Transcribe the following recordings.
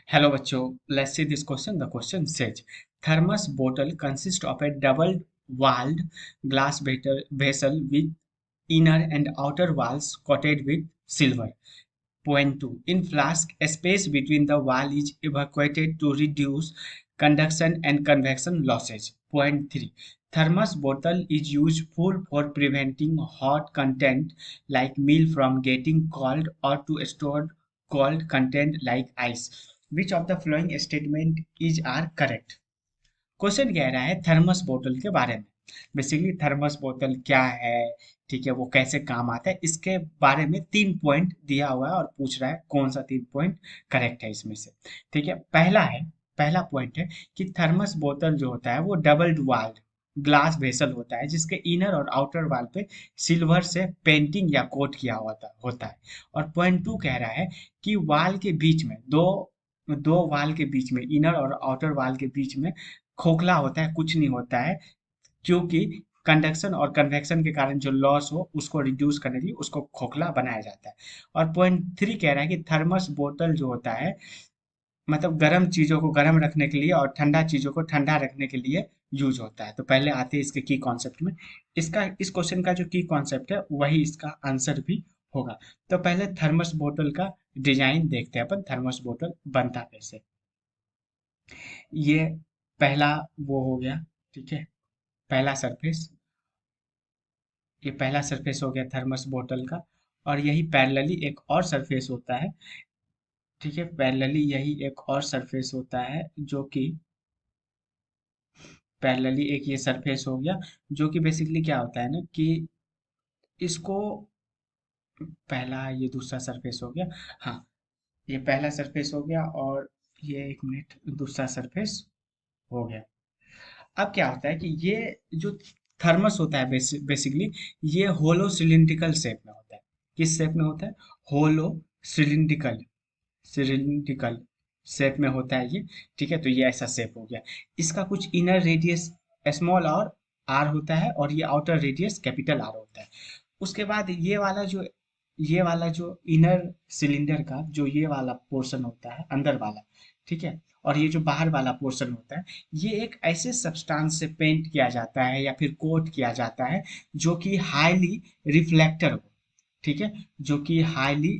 Hello bachcho, let's see this question. The question says, thermos bottle consists of a double-walled glass vessel with inner and outer walls coated with silver. Point 2. In flask, a space between the wall is evacuated to reduce conduction and convection losses. Point 3. Thermos bottle is useful for preventing hot content like milk from getting cold or to store cold content like ice. Which of the following statement is are correct? Question कह रहा है thermos बोतल के बारे में। Basically thermos बोतल क्या है, ठीक है, वो कैसे काम आता है, इसके बारे में 3 पॉइंट दिया हुआ है और पूछ रहा है कौन सा 3 पॉइंट करेक्ट है इसमें से। ठीक है, पहला पॉइंट है कि थर्मस बोतल जो होता है वो डबल वाल्ड ग्लास वेसल होता है जिसके इनर और आउटर वाल पे सिल्वर से पेंटिंग या कोट किया होता है। और पॉइंट 2 कह रहा है कि वाल के बीच में दो दो वाल के बीच में, इनर और आउटर वाल के बीच में खोखला होता है, कुछ नहीं होता है, क्योंकि कंडक्शन और कन्वेक्शन के कारण जो लॉस हो उसको रिड्यूस करने के लिए उसको खोखला बनाया जाता है। और पॉइंट 3 कह रहा है कि थर्मस बोतल जो होता है मतलब गर्म चीजों को गर्म रखने के लिए और ठंडा चीजों को ठंडा रखने के लिए यूज होता है। तो पहले आते हैं इसके की कॉन्सेप्ट में। इसका इस क्वेश्चन का जो की कॉन्सेप्ट है वही इसका आंसर भी होगा। तो पहले थर्मस बोतल का डिजाइन देखते हैं अपन, थर्मस बोतल बनता कैसे। ये पहला वो हो गया, ठीक है, पहला सरफेस, ये पहला सरफेस हो गया थर्मस बोतल का। और यही पैरेलली एक और सरफेस होता है, ठीक है, पैरेलली यही एक और सरफेस होता है जो कि पैरेलली एक ये सरफेस हो गया जो कि बेसिकली क्या होता है ना कि इसको पहला ये दूसरा सरफेस हो गया। हाँ, ये पहला सरफेस हो गया और ये एक मिनट दूसरा सरफेस हो गया। अब क्या होता है कि ये जो थर्मस होता है बेसिकली ये होलो सिलिंड्रिकल शेप में होता है। किस शेप में होता है? होलो सिलिंड्रिकल सिलिंड्रिकल शेप में होता है ये। ठीक है, तो ये ऐसा शेप हो गया। इसका कुछ इनर रेडियस स्मॉल और आर होता है और ये आउटर रेडियस कैपिटल आर होता है। उसके बाद ये वाला जो इनर सिलेंडर का जो ये वाला पोर्शन होता है अंदर वाला, ठीक है, और ये जो बाहर वाला पोर्शन होता है ये एक ऐसे सब्सटेंस से पेंट किया जाता है या फिर कोट किया जाता है जो कि हाईली रिफ्लेक्टर हो। ठीक है, जो कि हाईली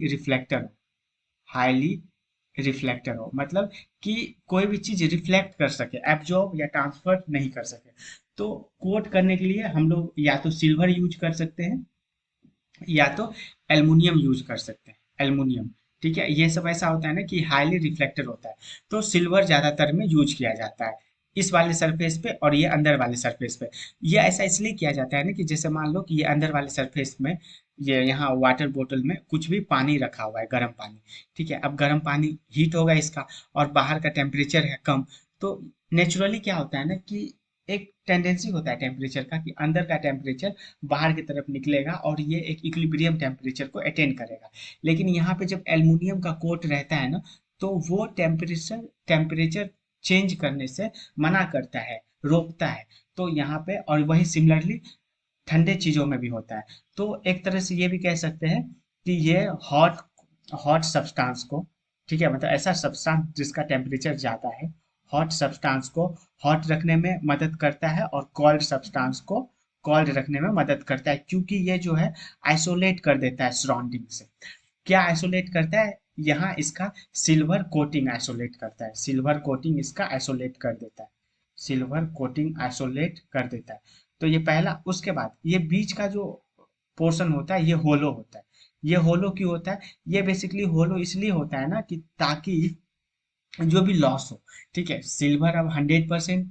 रिफ्लेक्टर हो मतलब कि कोई भी चीज रिफ्लेक्ट कर सके, एब्जॉर्ब या ट्रांसफर नहीं कर सके। तो कोट करने के लिए हम लोग या तो सिल्वर यूज कर सकते हैं या तो एल्युमिनियम यूज कर सकते हैं, एल्युमिनियम। ठीक है, ये सब ऐसा होता है ना कि हाईली रिफ्लेक्टर होता है, तो सिल्वर ज्यादातर में यूज किया जाता है इस वाले सरफेस पे और ये अंदर वाले सरफेस पे। ये ऐसा इसलिए किया जाता है ना कि जैसे मान लो कि ये अंदर वाले सरफेस में ये यहाँ वाटर बोतल में कुछ भी पानी रखा हुआ है, गर्म पानी। ठीक है, अब गर्म पानी हीट होगा इसका और बाहर का टेम्परेचर है कम, तो नेचुरली क्या होता है ना कि एक टेंडेंसी होता है टेम्परेचर का कि अंदर का टेम्परेचर बाहर की तरफ निकलेगा और ये एक इक्विलिब्रियम टेम्परेचर को अटेन करेगा। लेकिन यहाँ पे जब एल्युमिनियम का कोट रहता है ना तो वो टेम्परेचर चेंज करने से मना करता है, रोकता है। तो यहाँ पे और वही सिमिलरली ठंडे चीजों में भी होता है। तो एक तरह से ये भी कह सकते हैं कि ये हॉट हॉट सब्सटेंस को, ठीक है, मतलब ऐसा सब्सटेंस जिसका टेम्परेचर ज्यादा है, हॉट सब्सटेंस को हॉट रखने में मदद करता है और कोल्ड सब्सटेंस को कोल्ड रखने में मदद करता है, क्योंकि ये जो है आइसोलेट कर देता है सराउंडिंग से। क्या आइसोलेट करता है? यहाँ इसका सिल्वर कोटिंग आइसोलेट करता है, सिल्वर कोटिंग इसका आइसोलेट कर देता है, सिल्वर कोटिंग आइसोलेट कर देता है। तो ये पहला। उसके बाद ये बीच का जो पोर्शन होता है ये होलो होता है। ये होलो क्यों होता है? ये बेसिकली होलो इसलिए होता है ना कि ताकि जो भी लॉस हो, ठीक है, सिल्वर अब 100%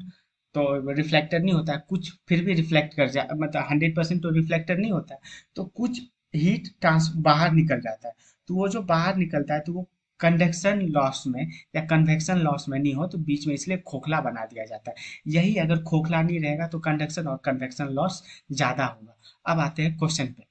तो रिफ्लेक्टर नहीं होता है, कुछ फिर भी रिफ्लेक्ट कर जा, मतलब 100% तो रिफ्लेक्टर नहीं होता है, तो कुछ हीट ट्रांस बाहर निकल जाता है। तो वो जो बाहर निकलता है तो वो कंडक्शन लॉस में या कन्वेक्शन लॉस में नहीं हो, तो बीच में इसलिए खोखला बना दिया जाता है। यही अगर खोखला नहीं रहेगा तो कंडक्शन और कन्वेक्शन लॉस ज्यादा होगा। अब आते हैं क्वेश्चन पे।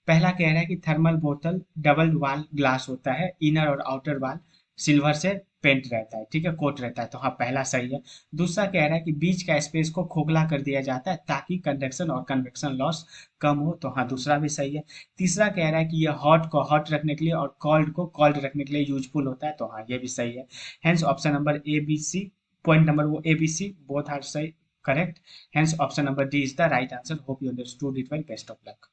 पहला कह रहा है कि थर्मल बोतल डबल वाल ग्लास होता है, इनर और आउटर वाल सिल्वर से पेंट रहता है, ठीक है, कोट रहता है, तो हाँ पहला सही है। दूसरा कह रहा है कि बीच का स्पेस को खोखला कर दिया जाता है ताकि कंडक्शन और कन्वेक्शन लॉस कम हो, तो हाँ दूसरा भी सही है। तीसरा कह रहा है कि ये हॉट को हॉट रखने के लिए और कोल्ड को कोल्ड रखने के लिए यूजफुल होता है, तो हाँ ये भी सही है। Hence option number A B C, point number वो A B C both are सही, correct. Hence option number D is the right answer. Hope you understood it well, best of luck.